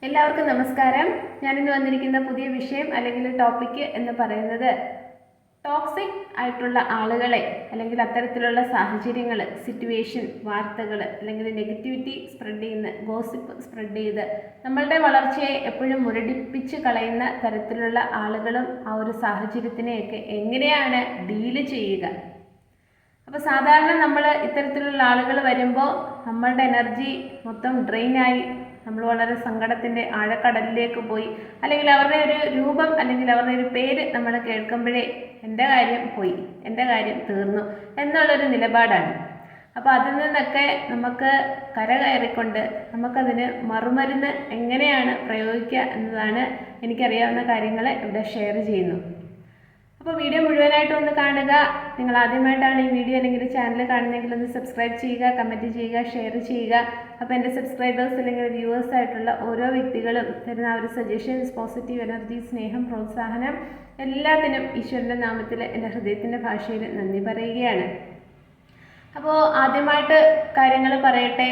എല്ലാവർക്കും നമസ്കാരം. ഞാനിന്ന് വന്നിരിക്കുന്ന പുതിയ വിഷയം അല്ലെങ്കിൽ ടോപ്പിക്ക് എന്ന് പറയുന്നത് ടോക്സിക് ആയിട്ടുള്ള ആളുകളെ അല്ലെങ്കിൽ അത്തരത്തിലുള്ള സാഹചര്യങ്ങൾ, സിറ്റുവേഷൻ, വാർത്തകൾ അല്ലെങ്കിൽ നെഗറ്റിവിറ്റി സ്പ്രെഡ് ചെയ്യുന്ന, ഗോസിപ്പ് സ്പ്രെഡ് ചെയ്ത് നമ്മളുടെ വളർച്ചയെ എപ്പോഴും മുരടിപ്പിച്ച് കളയുന്ന തരത്തിലുള്ള ആളുകളും ആ ഒരു സാഹചര്യത്തിനെയൊക്കെ എങ്ങനെയാണ് ഡീല് ചെയ്യുക. അപ്പോൾ സാധാരണ നമ്മൾ ഇത്തരത്തിലുള്ള ആളുകൾ വരുമ്പോൾ നമ്മളുടെ എനർജി മൊത്തം ഡ്രെയിനായി നമ്മൾ വളരെ സങ്കടത്തിൻ്റെ ആഴക്കടലിലേക്ക് പോയി, അല്ലെങ്കിൽ അവരുടെ ഒരു രൂപം അല്ലെങ്കിൽ അവരുടെ ഒരു പേര് നമ്മൾ കേൾക്കുമ്പോഴേ എൻ്റെ കാര്യം പോയി, എൻ്റെ കാര്യം തീർന്നു എന്നുള്ളൊരു നിലപാടാണ്. അപ്പോൾ അതിൽ നിന്നൊക്കെ നമുക്ക് കരകയറിക്കൊണ്ട് നമുക്കതിന് മറുമരുന്ന് എങ്ങനെയാണ് പ്രയോഗിക്കുക എന്നതാണ് എനിക്കറിയാവുന്ന കാര്യങ്ങൾ ഇവിടെ ഷെയർ ചെയ്യുന്നു. അപ്പോൾ വീഡിയോ മുഴുവനായിട്ടും ഒന്ന് കാണുക. നിങ്ങൾ ആദ്യമായിട്ടാണ് ഈ വീഡിയോ അല്ലെങ്കിൽ ചാനൽ കാണുന്നതെങ്കിൽ ഒന്ന് സബ്സ്ക്രൈബ് ചെയ്യുക, കമൻറ്റ് ചെയ്യുക, ഷെയർ ചെയ്യുക. അപ്പോൾ എൻ്റെ സബ്സ്ക്രൈബേഴ്സ് അല്ലെങ്കിൽ വ്യൂവേഴ്സ് ആയിട്ടുള്ള ഓരോ വ്യക്തികളും തരുന്ന ഒരു സജഷൻസ്, പോസിറ്റീവ് എനർജി, സ്നേഹം, പ്രോത്സാഹനം എല്ലാത്തിനും ഈശ്വരൻ്റെ നാമത്തിൽ എൻ്റെ ഹൃദയത്തിൻ്റെ ഭാഷയിൽ നന്ദി പറയുകയാണ്. അപ്പോൾ ആദ്യമായിട്ട് കാര്യങ്ങൾ പറയട്ടെ.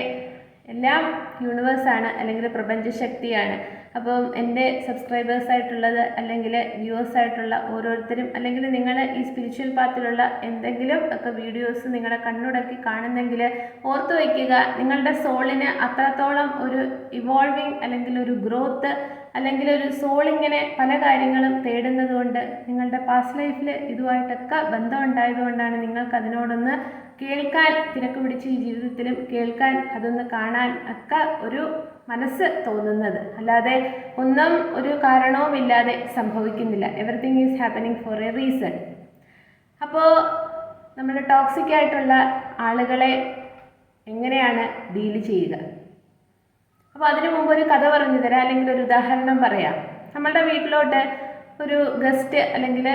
എല്ലാം യൂണിവേഴ്സാണ് അല്ലെങ്കിൽ പ്രപഞ്ചശക്തിയാണ്. അപ്പം എൻ്റെ സബ്സ്ക്രൈബേഴ്സായിട്ടുള്ളത് അല്ലെങ്കിൽ വ്യൂവേഴ്സായിട്ടുള്ള ഓരോരുത്തരും അല്ലെങ്കിൽ നിങ്ങൾ ഈ സ്പിരിച്വൽ പാത്തിലുള്ള എന്തെങ്കിലും ഒക്കെ വീഡിയോസ് നിങ്ങളുടെ കണ്ണുടക്കി കാണുന്നെങ്കിൽ ഓർത്തു വയ്ക്കുക, നിങ്ങളുടെ സോളിന് അത്രത്തോളം ഒരു ഇവോൾവിങ് അല്ലെങ്കിൽ ഒരു ഗ്രോത്ത് അല്ലെങ്കിൽ ഒരു സോളിങ്ങനെ പല കാര്യങ്ങളും തേടുന്നത് കൊണ്ട് നിങ്ങളുടെ പാസ്റ്റ് ലൈഫിൽ ഇതുമായിട്ടൊക്കെ ബന്ധം ഉണ്ടായതുകൊണ്ടാണ് നിങ്ങൾക്ക് അതിനോടൊന്ന് കേൾക്കാൻ, തിരക്ക് പിടിച്ച് ഈ ജീവിതത്തിലും കേൾക്കാൻ, അതൊന്ന് കാണാൻ ഒക്കെ ഒരു മനസ്സ് തോന്നുന്നത്. അല്ലാതെ ഒന്നും ഒരു കാരണവുമില്ലാതെ സംഭവിക്കുന്നില്ല. Everything is happening for A reason. അപ്പോൾ നമ്മൾ ടോക്സിക് ആയിട്ടുള്ള ആളുകളെ എങ്ങനെയാണ് ഡീല് ചെയ്യുക? അപ്പോൾ അതിനു മുമ്പ് ഒരു കഥ പറഞ്ഞു തരാം, അല്ലെങ്കിൽ ഒരു ഉദാഹരണം പറയാം. നമ്മളുടെ വീട്ടിലോട്ട് ഒരു ഗസ്റ്റ് അല്ലെങ്കിൽ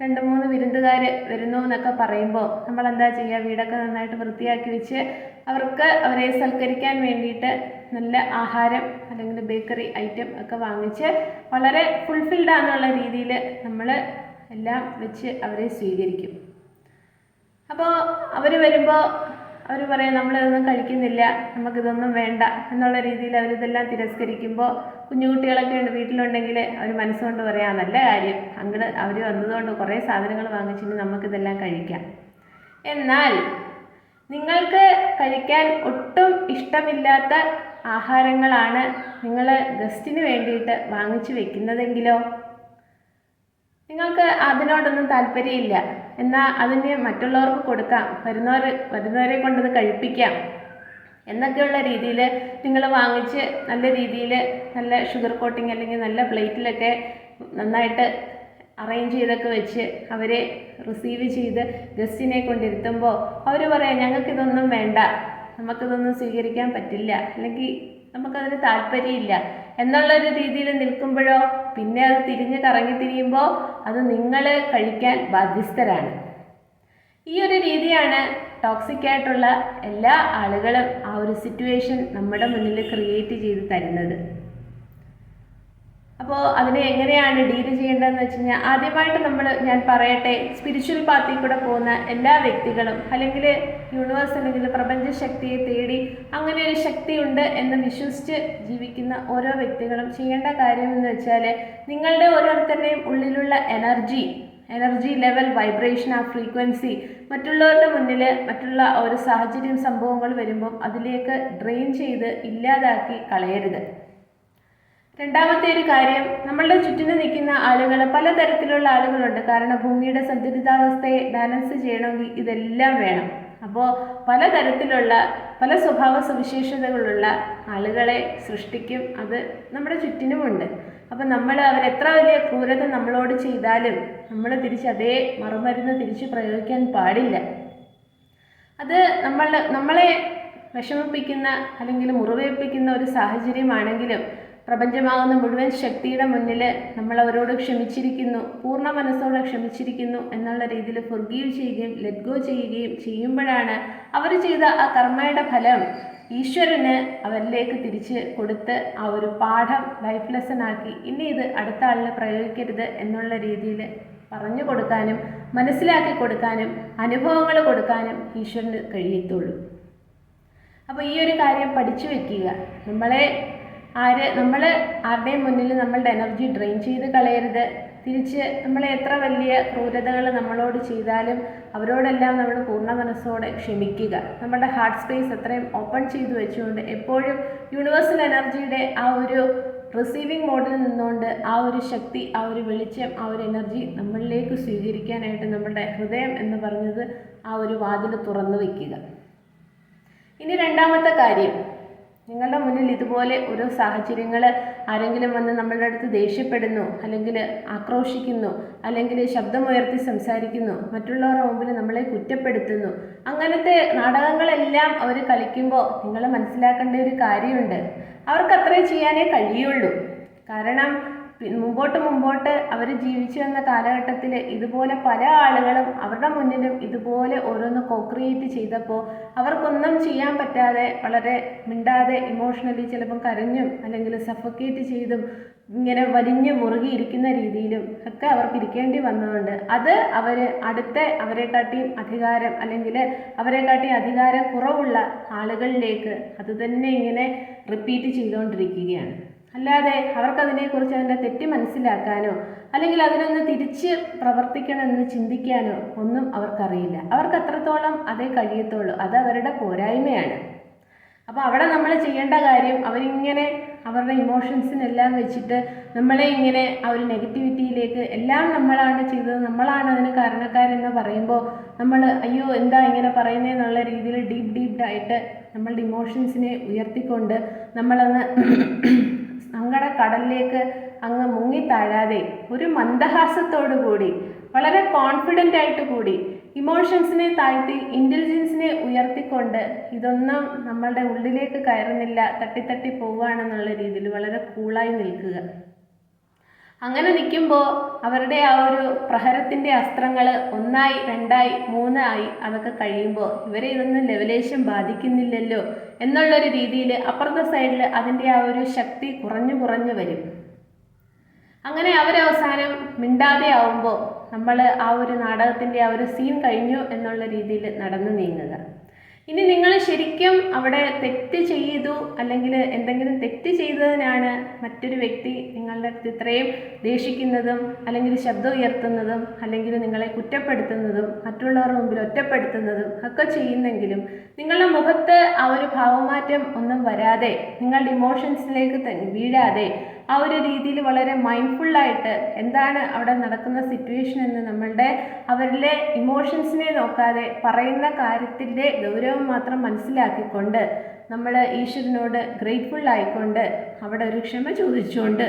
2-3 വിരുന്നുകാർ വരുന്നു എന്നൊക്കെ പറയുമ്പോൾ നമ്മൾ എന്താ ചെയ്യുക? വീടൊക്കെ നന്നായിട്ട് വൃത്തിയാക്കി വെച്ച് അവരെ സൽക്കരിക്കാൻ വേണ്ടിയിട്ട് നല്ല ആഹാരം അല്ലെങ്കിൽ ബേക്കറി ഐറ്റം ഒക്കെ വാങ്ങിച്ച് വളരെ ഫുൾഫിൽഡ് ആണെന്നുള്ള രീതിയിൽ നമ്മൾ എല്ലാം വെച്ച് അവരെ സ്വീകരിക്കും. അപ്പോൾ അവർ വരുമ്പോൾ അവർ പറയാം നമ്മളിതൊന്നും കഴിക്കുന്നില്ല, നമുക്കിതൊന്നും വേണ്ട എന്നുള്ള രീതിയിൽ അവരിതെല്ലാം തിരസ്കരിക്കുമ്പോൾ കുഞ്ഞുകുട്ടികളൊക്കെ വീട്ടിലുണ്ടെങ്കിൽ അവർ മനസ്സുകൊണ്ട് പറയാം നല്ല കാര്യം, അങ്ങോട്ട് അവർ വന്നതുകൊണ്ട് കുറേ സാധനങ്ങൾ വാങ്ങിച്ചിട്ട് നമുക്കിതെല്ലാം കഴിക്കാം. എന്നാൽ നിങ്ങൾക്ക് കഴിക്കാൻ ഒട്ടും ഇഷ്ടമില്ലാത്ത ആഹാരങ്ങളാണ് നിങ്ങൾ ഗസ്റ്റിന് വേണ്ടിയിട്ട് വാങ്ങിച്ചു വെക്കുന്നതെങ്കിലോ നിങ്ങൾക്ക് അതിനോടൊന്നും താല്പര്യമില്ല, എന്നാൽ അതിന് മറ്റുള്ളവർക്ക് കൊടുക്കാം, വരുന്നവരെ കൊണ്ടത് കഴിപ്പിക്കാം എന്നൊക്കെയുള്ള രീതിയിൽ നിങ്ങൾ വാങ്ങിച്ച് നല്ല രീതിയിൽ നല്ല ഷുഗർ കോട്ടിങ് അല്ലെങ്കിൽ നല്ല പ്ലേറ്റിലൊക്കെ നന്നായിട്ട് അറേഞ്ച് ചെയ്തൊക്കെ വെച്ച് അവരെ റിസീവ് ചെയ്ത് ഗസ്റ്റിനെ കൊണ്ടിരുത്തുമ്പോൾ അവർ പറയാം ഞങ്ങൾക്കിതൊന്നും വേണ്ട, നമുക്കിതൊന്നും സ്വീകരിക്കാൻ പറ്റില്ല, അല്ലെങ്കിൽ നമുക്കതിന് താല്പര്യമില്ല എന്നുള്ളൊരു രീതിയിൽ നിൽക്കുമ്പോഴോ പിന്നെ അത് കറങ്ങി തിരിയുമ്പോൾ അത് നിങ്ങൾ കഴിക്കാൻ ബാധ്യസ്ഥരാണ്. ഈ ഒരു രീതിയാണ് ടോക്സിക് ആയിട്ടുള്ള എല്ലാ ആളുകളും ആ ഒരു സിറ്റുവേഷൻ നമ്മുടെ മുന്നിൽ ക്രിയേറ്റ് ചെയ്ത് തരുന്നത്. അപ്പോൾ അതിനെ എങ്ങനെയാണ് ഡീൽ ചെയ്യേണ്ടതെന്ന് വെച്ച് കഴിഞ്ഞാൽ ആദ്യമായിട്ട് ഞാൻ പറയട്ടെ, സ്പിരിച്വൽ പാത്തിൽ കൂടെ പോകുന്ന എല്ലാ വ്യക്തികളും അല്ലെങ്കിൽ യൂണിവേഴ്സ് അല്ലെങ്കിൽ പ്രപഞ്ചശക്തിയെ തേടി അങ്ങനെ ഒരു ശക്തിയുണ്ട് എന്ന് വിശ്വസിച്ച് ജീവിക്കുന്ന ഓരോ വ്യക്തികളും ചെയ്യേണ്ട കാര്യം എന്ന് വെച്ചാൽ നിങ്ങളുടെ ഓരോരുത്തരുടെയും ഉള്ളിലുള്ള എനർജി ലെവൽ, വൈബ്രേഷൻ, ആ ഫ്രീക്വൻസി മറ്റുള്ളവരുടെ മുന്നിൽ മറ്റുള്ള ഒരു സാഹചര്യം, സംഭവങ്ങൾ വരുമ്പം അതിലേക്ക് ഡ്രെയിൻ ചെയ്ത് ഇല്ലാതാക്കി കളയരുത്. രണ്ടാമത്തെ ഒരു കാര്യം, നമ്മളുടെ ചുറ്റിനും നിൽക്കുന്ന ആളുകൾ പലതരത്തിലുള്ള ആളുകളുണ്ട്. കാരണം ഭൂമിയുടെ സന്തുലിതാവസ്ഥയെ ബാലൻസ് ചെയ്യണമെങ്കിൽ ഇതെല്ലാം വേണം. അപ്പോൾ പലതരത്തിലുള്ള പല സ്വഭാവ സവിശേഷതകളുള്ള ആളുകളെ സൃഷ്ടിക്കും, അത് നമ്മുടെ ചുറ്റിനുമുണ്ട്. അപ്പം അവരെത്ര വലിയ ക്രൂരത നമ്മളോട് ചെയ്താലും നമ്മൾ അതേ മറുമരുന്ന് തിരിച്ച് പ്രയോഗിക്കാൻ പാടില്ല. അത് നമ്മളെ വിഷമിപ്പിക്കുന്ന അല്ലെങ്കിൽ മുറിവേൽപ്പിക്കുന്ന ഒരു സാഹചര്യമാണെങ്കിലും പ്രപഞ്ചമാകുന്ന മുഴുവൻ ശക്തിയുടെ മുന്നിൽ നമ്മൾ അവരോട് ക്ഷമിച്ചിരിക്കുന്നു, പൂർണ്ണ മനസ്സോടെ ക്ഷമിച്ചിരിക്കുന്നു എന്നുള്ള രീതിയിൽ ഫൊർഗീവ് ചെയ്യുകയും ലെറ്റ് ഗോ ചെയ്യുകയും ചെയ്യുമ്പോഴാണ് അവർ ചെയ്ത ആ കർമ്മയുടെ ഫലം ഈശ്വരന് അവരിലേക്ക് തിരിച്ച് കൊടുത്ത് ആ ഒരു പാഠം ലൈഫ് ലെസൺ ആക്കി ഇനി ഇത് അടുത്ത ആളിനെ പ്രയോഗിക്കരുത് എന്നുള്ള രീതിയിൽ പറഞ്ഞു കൊടുക്കാനും മനസ്സിലാക്കി കൊടുക്കാനും അനുഭവങ്ങൾ കൊടുക്കാനും ഈശ്വരന് കഴിയത്തുള്ളൂ. അപ്പോൾ ഈ ഒരു കാര്യം പഠിച്ചു വയ്ക്കുക. നമ്മളെ നമ്മൾ ആരുടെയും മുന്നിൽ നമ്മളുടെ എനർജി ഡ്രെയിൻ ചെയ്ത് കളയരുത്. തിരിച്ച് നമ്മളെ എത്ര വലിയ ക്രൂരതകൾ നമ്മളോട് ചെയ്താലും അവരോടെല്ലാം നമ്മൾ പൂർണ്ണ മനസ്സോടെ ക്ഷമിക്കുക. നമ്മുടെ ഹാർട്ട് സ്പേസ് അത്രയും ഓപ്പൺ ചെയ്തു വെച്ചുകൊണ്ട് എപ്പോഴും യൂണിവേഴ്സൽ എനർജിയുടെ ആ ഒരു റിസീവിങ് മോഡിൽ നിന്നുകൊണ്ട് ആ ഒരു ശക്തി, ആ ഒരു വെളിച്ചം, ആ ഒരു എനർജി നമ്മളിലേക്ക് സ്വീകരിക്കാനായിട്ട് നമ്മുടെ ഹൃദയം എന്ന് പറഞ്ഞത് ആ ഒരു വാതിൽ തുറന്നു വയ്ക്കുക. ഇനി രണ്ടാമത്തെ കാര്യം, നിങ്ങളുടെ മുന്നിൽ ഇതുപോലെ ഓരോ സാഹചര്യങ്ങൾ, ആരെങ്കിലും വന്ന് നമ്മളുടെ അടുത്ത് ദേഷ്യപ്പെടുന്നു, അല്ലെങ്കിൽ ആക്രോശിക്കുന്നു, അല്ലെങ്കിൽ ശബ്ദമുയർത്തി സംസാരിക്കുന്നു, മറ്റുള്ളവരുടെ മുമ്പിൽ നമ്മളെ കുറ്റപ്പെടുത്തുന്നു, അങ്ങനത്തെ നാടകങ്ങളെല്ലാം അവർ കളിക്കുമ്പോൾ നിങ്ങൾ മനസ്സിലാക്കേണ്ട ഒരു കാര്യമുണ്ട്, അവർക്ക് അത്രേ ചെയ്യാനേ കഴിയുള്ളൂ. കാരണം മുമ്പോട്ട് അവർ ജീവിച്ചു വന്ന കാലഘട്ടത്തിൽ ഇതുപോലെ പല ആളുകളും അവരുടെ മുന്നിലും ഇതുപോലെ ഓരോന്ന് കോക്രിയേറ്റ് ചെയ്തപ്പോൾ അവർക്കൊന്നും ചെയ്യാൻ പറ്റാതെ വളരെ മിണ്ടാതെ ഇമോഷണലി ചിലപ്പം കരഞ്ഞും അല്ലെങ്കിൽ സഫക്കേറ്റ് ചെയ്തും ഇങ്ങനെ വലിഞ്ഞു മുറുകിയിരിക്കുന്ന രീതിയിലും ഒക്കെ അവർക്ക് ഇരിക്കേണ്ടി വന്നതുകൊണ്ട് അത് അടുത്ത അവരെക്കാട്ടിയും അധികാരം അല്ലെങ്കിൽ അവരെക്കാട്ടിയും അധികാരം കുറവുള്ള ആളുകളിലേക്ക് അത് തന്നെ ഇങ്ങനെ റിപ്പീറ്റ് ചെയ്തുകൊണ്ടിരിക്കുകയാണ്. അല്ലാതെ അവർക്കതിനെക്കുറിച്ച് അതിൻ്റെ തെറ്റ് മനസ്സിലാക്കാനോ അല്ലെങ്കിൽ അതിനൊന്ന് തിരിച്ച് പ്രവർത്തിക്കണമെന്ന് ചിന്തിക്കാനോ ഒന്നും അവർക്കറിയില്ല. അവർക്ക് അത്രത്തോളം അതേ കഴിയത്തുള്ളൂ. അത് അവരുടെ പോരായ്മയാണ്. അപ്പോൾ അവിടെ നമ്മൾ ചെയ്യേണ്ട കാര്യം, അവരിങ്ങനെ അവരുടെ ഇമോഷൻസിനെല്ലാം വെച്ചിട്ട് നമ്മളെ ഇങ്ങനെ ആ ഒരു നെഗറ്റിവിറ്റിയിലേക്ക് എല്ലാം നമ്മളാണ് ചെയ്തത്, നമ്മളാണ് അതിന് കാരണക്കാരെന്ന് പറയുമ്പോൾ നമ്മൾ അയ്യോ എന്താ ഇങ്ങനെ പറയുന്നതെന്നുള്ള രീതിയിൽ ഡീപ്പായിട്ട് നമ്മളുടെ ഇമോഷൻസിനെ ഉയർത്തിക്കൊണ്ട് നമ്മളങ്ങ് സങ്കട കടലിലേക്ക് അങ്ങ് മുങ്ങിത്താഴാതെ ഒരു മന്ദഹാസത്തോടു കൂടി വളരെ കോൺഫിഡൻ്റ് ആയിട്ട് കൂടി ഇമോഷൻസിനെ താഴ്ത്തി ഇൻ്റലിജൻസിനെ ഉയർത്തിക്കൊണ്ട് ഇതൊന്നും നമ്മളുടെ ഉള്ളിലേക്ക് കയറുന്നില്ല, തട്ടി പോവുകയാണെന്നുള്ള രീതിയിൽ വളരെ കൂളായി നിൽക്കുക. അങ്ങനെ നിൽക്കുമ്പോൾ അവരുടെ ആ ഒരു പ്രഹരത്തിൻ്റെ അസ്ത്രങ്ങൾ 1 ആയി 2 ആയി 3 ആയി അതൊക്കെ കഴിയുമ്പോൾ ഇവരെ ഇതൊന്നും ലെവലേശം ബാധിക്കുന്നില്ലല്ലോ എന്നുള്ളൊരു രീതിയിൽ അപ്പുറത്തെ സൈഡിൽ അതിൻ്റെ ആ ഒരു ശക്തി കുറഞ്ഞു വരും. അങ്ങനെ അവരവസാനം മിണ്ടാതെ ആവുമ്പോൾ നമ്മൾ ആ ഒരു നാടകത്തിൻ്റെ ആ ഒരു സീൻ കഴിഞ്ഞു എന്നുള്ള രീതിയിൽ നടന്നു നീങ്ങുക. ഇനി നിങ്ങൾ ശരിക്കും അവിടെ തെറ്റ് ചെയ്തു അല്ലെങ്കിൽ എന്തെങ്കിലും തെറ്റ് ചെയ്തതിനാണ് മറ്റൊരു വ്യക്തി നിങ്ങളുടെ അടുത്ത് ഇത്രയും ദേഷിക്കുന്നതും അല്ലെങ്കിൽ ശബ്ദം ഉയർത്തുന്നതും അല്ലെങ്കിൽ നിങ്ങളെ കുറ്റപ്പെടുത്തുന്നതും മറ്റുള്ളവരുടെ മുമ്പിൽ ഒറ്റപ്പെടുത്തുന്നതും ഒക്കെ ചെയ്യുന്നെങ്കിലും നിങ്ങളുടെ മുഖത്ത് ആ ഒരു ഭാവമാറ്റം ഒന്നും വരാതെ നിങ്ങളുടെ ഇമോഷൻസിലേക്ക് വീഴാതെ ആ ഒരു രീതിയിൽ വളരെ മൈൻഡ്ഫുള്ളായിട്ട് എന്താണ് അവിടെ നടക്കുന്ന സിറ്റുവേഷൻ എന്ന് നമ്മളുടെ അവരിലെ ഇമോഷൻസിനെ നോക്കാതെ പറയുന്ന കാര്യത്തിൻ്റെ ഗൗരവം മാത്രം മനസ്സിലാക്കിക്കൊണ്ട് നമ്മൾ ഈശ്വരനോട് ഗ്രേറ്റ്ഫുൾ ആയിക്കൊണ്ട് അവിടെ ഒരു ക്ഷമ ചോദിച്ചുകൊണ്ട്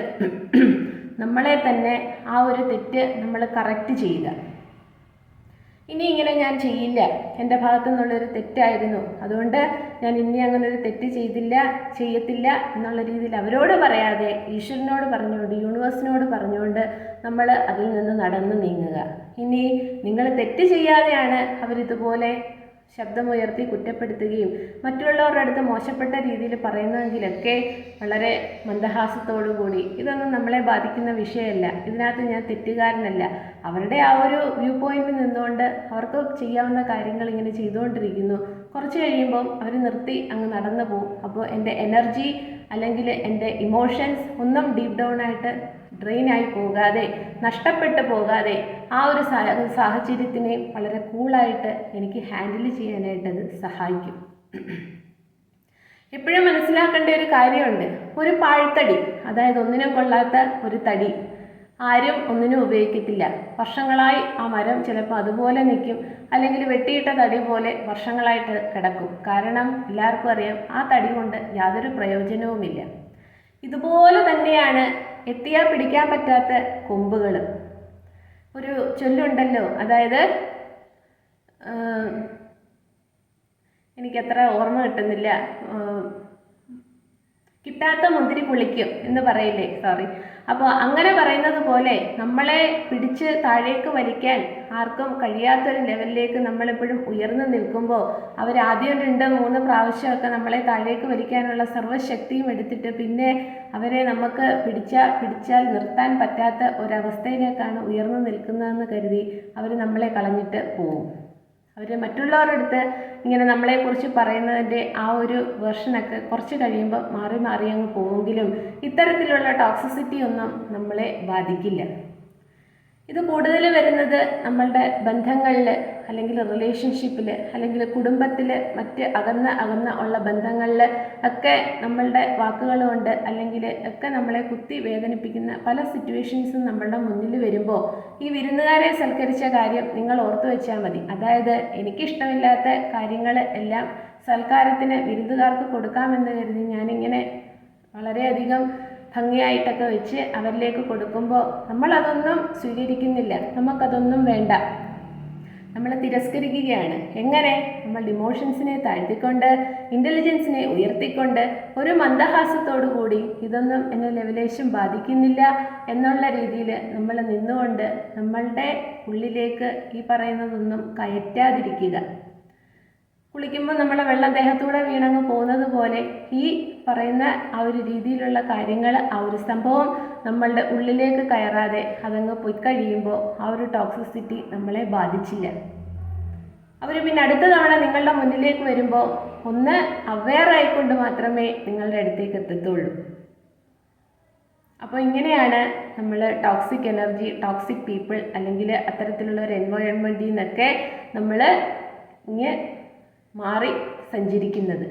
നമ്മളെ തന്നെ ആ ഒരു തെറ്റ് നമ്മൾ കറക്റ്റ് ചെയ്യുക. ഇനി ഇങ്ങനെ ഞാൻ ചെയ്യില്ല, എൻ്റെ ഭാഗത്തു നിന്നുള്ളൊരു തെറ്റായിരുന്നു, അതുകൊണ്ട് ഞാൻ ഇനി അങ്ങനെ ഒരു തെറ്റ് ചെയ്യത്തില്ല എന്നുള്ള രീതിയിൽ അവരോട് പറയാതെ ഈശ്വരനോട് പറഞ്ഞുകൊണ്ട് യൂണിവേഴ്സിനോട് പറഞ്ഞുകൊണ്ട് നമ്മൾ അതിൽ നിന്ന് നടന്നു നീങ്ങുക. ഇനി നിങ്ങൾ തെറ്റ് ചെയ്യാതെയാണ് അവരിതുപോലെ ശബ്ദമുയർത്തി കുറ്റപ്പെടുത്തുകയും മറ്റുള്ളവരുടെ അടുത്ത് മോശപ്പെട്ട രീതിയിൽ പറയുന്നതെങ്കിലൊക്കെ വളരെ മന്ദഹാസത്തോടു കൂടി ഇതൊന്നും നമ്മളെ ബാധിക്കുന്ന വിഷയമല്ല, ഇതിനകത്ത് ഞാൻ തെറ്റുകാരനല്ല, അവരുടെ ആ ഒരു വ്യൂ പോയിന്റിൽ നിന്നുകൊണ്ട് അവർക്ക് ചെയ്യാവുന്ന കാര്യങ്ങൾ ഇങ്ങനെ ചെയ്തുകൊണ്ടിരിക്കുന്നു, കുറച്ച് കഴിയുമ്പം അവർ നിർത്തി അങ്ങ് നടന്നു പോകും. അപ്പോൾ എൻ്റെ എനർജി അല്ലെങ്കിൽ എൻ്റെ ഇമോഷൻസ് ഒന്നും ഡീപ്പ് ഡൗൺ ആയിട്ട് ഡ്രെയിനായി പോകാതെ നഷ്ടപ്പെട്ടു പോകാതെ ആ ഒരു സാഹചര്യത്തിനെ വളരെ കൂളായിട്ട് എനിക്ക് ഹാൻഡിൽ ചെയ്യാനായിട്ടത് സഹായിക്കും. എപ്പോഴും മനസ്സിലാക്കേണ്ട ഒരു കാര്യമുണ്ട്, ഒരു പാഴ്ത്തടി, അതായത് ഒന്നിനും കൊള്ളാത്ത ഒരു തടി ആരും ഒന്നിനും ഉപയോഗിക്കത്തില്ല. വർഷങ്ങളായി ആ മരം ചിലപ്പോൾ അതുപോലെ നിൽക്കും, അല്ലെങ്കിൽ വെട്ടിയിട്ട തടി പോലെ വർഷങ്ങളായിട്ട് കിടക്കും. കാരണം എല്ലാവർക്കും അറിയാം ആ തടി കൊണ്ട് യാതൊരു പ്രയോജനവുമില്ല. ഇതുപോലെ തന്നെയാണ് എത്തിയാൽ പിടിക്കാൻ പറ്റാത്ത കൊമ്പുകൾ. ഒരു ചൊല്ലുണ്ടല്ലോ, അതായത് എനിക്കത്ര ഓർമ്മ കിട്ടുന്നില്ല, കിട്ടാത്ത മുന്തിരി പുളിക്കും എന്ന് പറയില്ലേ, സോറി. അപ്പോൾ അങ്ങനെ പറയുന്നത് പോലെ നമ്മളെ പിടിച്ച് താഴേക്ക് വലിക്കാൻ ആർക്കും കഴിയാത്തൊരു ലെവലിലേക്ക് നമ്മളെപ്പോഴും ഉയർന്നു നിൽക്കുമ്പോൾ അവരാദ്യം 2-3 പ്രാവശ്യമൊക്കെ നമ്മളെ താഴേക്ക് വലിക്കാനുള്ള സർവ്വശക്തിയും എടുത്തിട്ട് പിന്നെ അവരെ നമുക്ക് പിടിച്ചാൽ നിർത്താൻ പറ്റാത്ത ഒരവസ്ഥയിലേക്കാണ് ഉയർന്നു നിൽക്കുന്നതെന്ന് കരുതി അവർ നമ്മളെ കളഞ്ഞിട്ട് പോവും. അവർ മറ്റുള്ളവരുടെ അടുത്ത് ഇങ്ങനെ നമ്മളെക്കുറിച്ച് പറയുന്നതിൻ്റെ ആ ഒരു വെർഷനൊക്കെ കുറച്ച് കഴിയുമ്പോൾ മാറി മാറി അങ്ങ് പോവുമെങ്കിലും ഇത്തരത്തിലുള്ള ടോക്സിസിറ്റി ഒന്നും നമ്മളെ ബാധിക്കില്ല. ഇത് കൂടുതൽ വരുന്നത് നമ്മളുടെ ബന്ധങ്ങളിൽ, അല്ലെങ്കിൽ റിലേഷൻഷിപ്പിൽ, അല്ലെങ്കിൽ കുടുംബത്തിൽ, മറ്റ് അകന്ന ഉള്ള ബന്ധങ്ങളിൽ ഒക്കെ നമ്മളുടെ വാക്കുകൾ കൊണ്ട് അല്ലെങ്കിൽ ഒക്കെ നമ്മളെ കുത്തി വേദനിപ്പിക്കുന്ന പല സിറ്റുവേഷൻസും നമ്മളുടെ മുന്നിൽ വരുമ്പോൾ ഈ വിരുന്നുകാരെ സൽക്കരിച്ച കാര്യം നിങ്ങൾ ഓർത്തു വെച്ചാൽ മതി. അതായത് എനിക്കിഷ്ടമില്ലാത്ത കാര്യങ്ങൾ എല്ലാം സൽക്കാരത്തിന് വിരുന്നുകാർക്ക് കൊടുക്കാമെന്ന് കരുതി ഞാനിങ്ങനെ വളരെയധികം ഭംഗിയായിട്ടൊക്കെ വെച്ച് അവരിലേക്ക് കൊടുക്കുമ്പോൾ നമ്മളതൊന്നും സ്വീകരിക്കുന്നില്ല, നമുക്കതൊന്നും വേണ്ട, നമ്മൾ തിരസ്കരിക്കുകയാണ്. എങ്ങനെ? നമ്മളുടെ ഇമോഷൻസിനെ താഴ്ത്തിക്കൊണ്ട്, ഇൻ്റലിജൻസിനെ ഉയർത്തിക്കൊണ്ട്, ഒരു മന്ദഹാസത്തോടു കൂടി ഇതൊന്നും എന്നെ ലെവലേശം ബാധിക്കുന്നില്ല എന്നുള്ള രീതിയിൽ നമ്മൾ നിന്നുകൊണ്ട് നമ്മളുടെ ഉള്ളിലേക്ക് ഈ പറയുന്നതൊന്നും കയറ്റാതിരിക്കുക. കുളിക്കുമ്പോൾ നമ്മളെ വെള്ളം ദേഹത്തൂടെ വീണങ്ങ് പോകുന്നത് പോലെ ഈ പറയുന്ന ആ ഒരു രീതിയിലുള്ള കാര്യങ്ങൾ, ആ ഒരു സംഭവം നമ്മളുടെ ഉള്ളിലേക്ക് കയറാതെ അതങ്ങ് പോയി കഴിയുമ്പോൾ ആ ഒരു ടോക്സിസിറ്റി നമ്മളെ ബാധിച്ചില്ല. അവർ പിന്നെ അടുത്ത തവണ നിങ്ങളുടെ മുന്നിലേക്ക് വരുമ്പോൾ ഒന്ന് അവെയർ ആയിക്കൊണ്ട് മാത്രമേ നിങ്ങളുടെ അടുത്തേക്ക് എത്തത്തുള്ളൂ. അപ്പോൾ ഇങ്ങനെയാണ് നമ്മൾ ടോക്സിക് എനർജി, ടോക്സിക് പീപ്പിൾ അല്ലെങ്കിൽ അത്തരത്തിലുള്ള ഒരു എൻവയോൺമെൻറ്റിൽ നിന്നൊക്കെ നമ്മൾ ഇങ്ങനെ മാറി സഞ്ചരിക്കുന്നത്.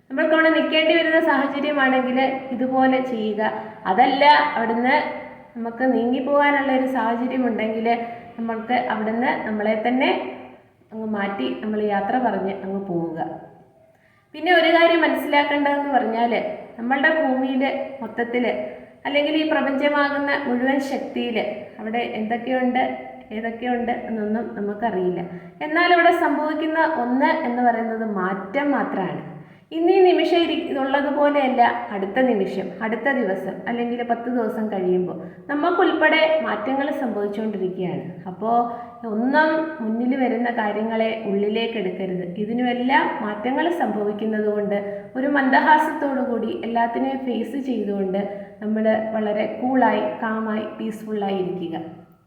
നമ്മൾക്കവിടെ നിൽക്കേണ്ടി വരുന്ന സാഹചര്യമാണെങ്കിൽ ഇതുപോലെ ചെയ്യുക. അതല്ല അവിടുന്ന് നമുക്ക് നീങ്ങിപ്പോകാനുള്ള ഒരു സാഹചര്യം ഉണ്ടെങ്കിൽ നമ്മൾക്ക് അവിടുന്ന് നമ്മളെ തന്നെ അങ്ങ് മാറ്റി നമ്മൾ യാത്ര പറഞ്ഞ് അങ്ങ് പോവുക. പിന്നെ ഒരു കാര്യം മനസ്സിലാക്കേണ്ടതെന്ന് പറഞ്ഞാൽ നമ്മളുടെ ഭൂമിയിൽ മൊത്തത്തിൽ അല്ലെങ്കിൽ ഈ പ്രപഞ്ചമാകുന്ന മുഴുവൻ ശക്തിയിൽ അവിടെ എന്തൊക്കെയുണ്ട് ഏതൊക്കെയുണ്ട് എന്നൊന്നും നമുക്കറിയില്ല. എന്നാൽ ഇവിടെ സംഭവിക്കുന്ന ഒന്ന് എന്ന് പറയുന്നത് മാറ്റം മാത്രമാണ്. ഇന്ന് ഈ നിമിഷം ഇതുള്ളതുപോലെയല്ല അടുത്ത നിമിഷം, അടുത്ത ദിവസം, അല്ലെങ്കിൽ 10 ദിവസം കഴിയുമ്പോൾ നമുക്കുൾപ്പെടെ മാറ്റങ്ങൾ സംഭവിച്ചുകൊണ്ടിരിക്കുകയാണ്. അപ്പോൾ ഒന്നും മുന്നിൽ വരുന്ന കാര്യങ്ങളെ ഉള്ളിലേക്ക് എടുക്കരുത്. ഇതിനുമെല്ലാം മാറ്റങ്ങൾ സംഭവിക്കുന്നത് കൊണ്ട് ഒരു മന്ദഹാസത്തോടു കൂടി എല്ലാത്തിനെയും ഫേസ് ചെയ്തുകൊണ്ട് നമ്മൾ വളരെ കൂളായി, കാമായി, പീസ്ഫുള്ളായി ഇരിക്കുക.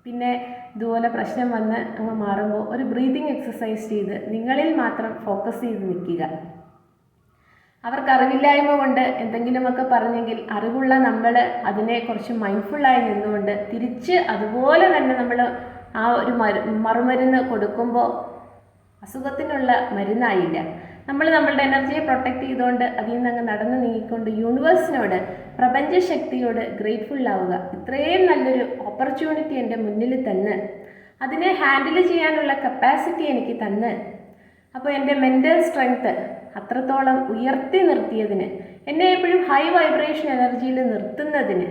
പിന്നെ ഇതുപോലെ പ്രശ്നം വന്ന് അങ്ങ് മാറുമ്പോൾ ഒരു ബ്രീതിങ് എക്സസൈസ് ചെയ്ത് നിങ്ങളിൽ മാത്രം ഫോക്കസ് ചെയ്ത് നിൽക്കുക. അവർക്ക് അറിവില്ലായ്മ കൊണ്ട് എന്തെങ്കിലുമൊക്കെ പറഞ്ഞെങ്കിൽ അറിവുള്ള നമ്മൾ അതിനെ കുറച്ച് മൈൻഡ്ഫുള്ളായി നിന്നുകൊണ്ട് തിരിച്ച് അതുപോലെ തന്നെ നമ്മൾ ആ ഒരു മറുമരുന്ന് കൊടുക്കുമ്പോൾ അസുഖത്തിനുള്ള മരുന്നായില്ല. നമ്മൾ നമ്മളുടെ എനർജിയെ പ്രൊട്ടക്റ്റ് ചെയ്തുകൊണ്ട് അതിൽ നിന്ന് അങ്ങ് നടന്ന് നീങ്ങിക്കൊണ്ട് യൂണിവേഴ്സിനോട്, പ്രപഞ്ചശക്തിയോട് ഗ്രേറ്റ്ഫുൾ ആവുക. ഇത്രയും നല്ലൊരു ഓപ്പർച്യൂണിറ്റി എൻ്റെ മുന്നിൽ തന്ന്, അതിനെ ഹാൻഡിൽ ചെയ്യാനുള്ള കപ്പാസിറ്റി എനിക്ക് തന്ന്, അപ്പോൾ എൻ്റെ മെൻ്റൽ സ്ട്രെങ്ത്ത് അത്രത്തോളം ഉയർത്തി നിർത്തിയതിന്, എന്നെ എപ്പോഴും ഹൈ വൈബ്രേഷൻ എനർജിയിൽ നിർത്തുന്നതിന്,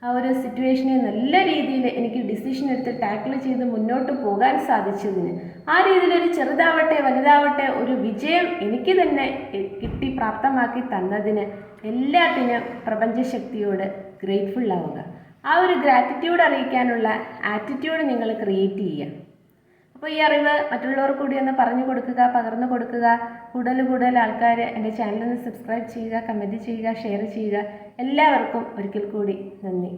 ആ ഒരു സിറ്റുവേഷനെ നല്ല രീതിയിൽ എനിക്ക് ഡിസിഷൻ എടുത്ത് ടാക്കിൾ ചെയ്ത് മുന്നോട്ട് പോകാൻ സാധിച്ചതിന്, ആ രീതിയിലൊരു ചെറുതാവട്ടെ വലുതാവട്ടെ ഒരു വിജയം എനിക്ക് തന്നെ കിട്ടി പ്രാപ്തമാക്കി തന്നതിന് എല്ലാത്തിനും പ്രപഞ്ചശക്തിയോട് ഗ്രേറ്റ്ഫുൾ ആവുക. ആ ഒരു ഗ്രാറ്റിറ്റ്യൂഡ് അറിയിക്കാനുള്ള ആറ്റിറ്റ്യൂഡ് നിങ്ങൾ ക്രിയേറ്റ് ചെയ്യുക. അപ്പോൾ ഈ അറിവ് മറ്റുള്ളവർക്ക് കൂടി ഒന്ന് പറഞ്ഞു കൊടുക്കുക, പകർന്നു കൊടുക്കുക. കൂടുതൽ ആൾക്കാർ എൻ്റെ ചാനലൊന്ന് സബ്സ്ക്രൈബ് ചെയ്യുക, കമൻറ്റ് ചെയ്യുക, ഷെയർ ചെയ്യുക. എല്ലാവർക്കും ഒരിക്കൽ കൂടി നന്ദി.